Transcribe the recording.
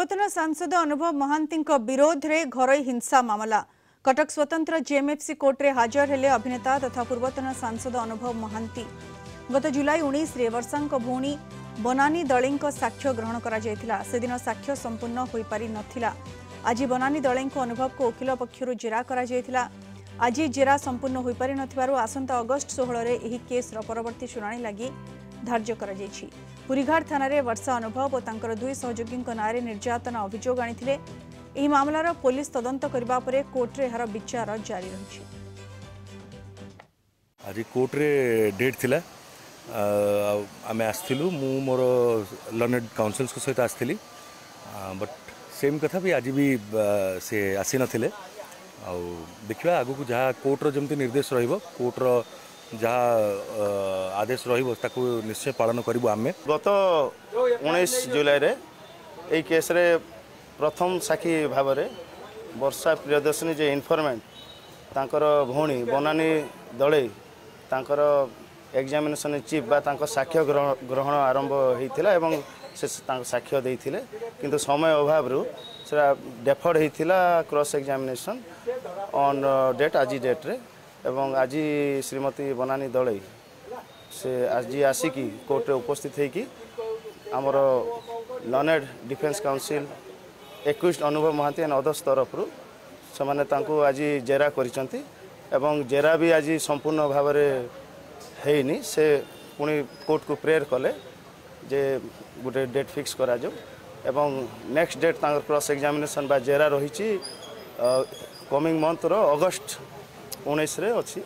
पूर्वतन सांसद अनुभव महांती विरोध में घरोई हिंसा मामला कटक स्वतंत्र जेएमएफसी कोर्ट रे हाजर हेले अभिनेता तथा पूर्वतन सांसद अनुभव महांती। गत जुलाई 19 रे वर्षांक भौणी बनानी दळें साक्ष्य ग्रहण करा जायतिला। से दिन साक्ष्य संपूर्ण होई पारि नथिला। आज बनानी दळें अनुभव को वकिल पक्षरु जेरा करा जायतिला। आज जेरा संपूर्ण होई पारि नथिबारु आसंता अगस्त 16 रे एही केस रो परवर्ती शुनानी लागि धार्य करा जायछि। पुरीघाट थाना रे वर्षा अनुभव और तांकर दुई सहयोगी नारे निर्यातना अभियोग आनिथिले। एही मामलार पुलिस तदंत करबा परे कोर्ट रे एहार विचार जारी रहिछि। आज कोर्ट रे डेट थिला आमे आस्थिलु मु मोर लर्नेड काउंसिल्स को सहित आस्थिली बट सेम कथा भी आज भी से आसी नथिले। देखिबा आगु को जहाँ कोर्ट रो जमती निर्देश रहिबो कोर्ट रो जहाँ आदेश रहिबो ताकू निश्चय पालन करिबो। आमे गत 19 जुलाई रे एई केस रे प्रथम साक्षी भाव रे वर्षा प्रियदर्शनी जे इन्फॉर्मेंट तांकर भौणी बनानी दळे तांकर एग्जामिनेशन चीफ बा तांकर साक्ष्य ग्रहण आरंभ होइथिला एवं से साक्ष्य देइथिले किंतु समय अभाव रु सेरा डेफर्ड होइथिला क्रॉस एग्जामिनेशन ऑन डेट आज डेट रे एवं आज श्रीमती बनानी दळे से आज आसिकी कोर्ट रे उपस्थित होइकी आमर लर्नेड डिफेंस काउंसिल एक्यूज्ड अनुभव महांती एंड अदर्स तरफ रु से तांको आज जेरा करिसंती एवं जेरा भी आज संपूर्ण भाव में हैनी से पुणी कोर्ट को प्रेयर कले जे गोटे डेट फिक्स करा जो एवं नेक्स्ट डेट तांकर क्रॉस एग्जामिनेशन बा जेरा रही कमिंग मंथ रो अगस्त 19 रे अछि।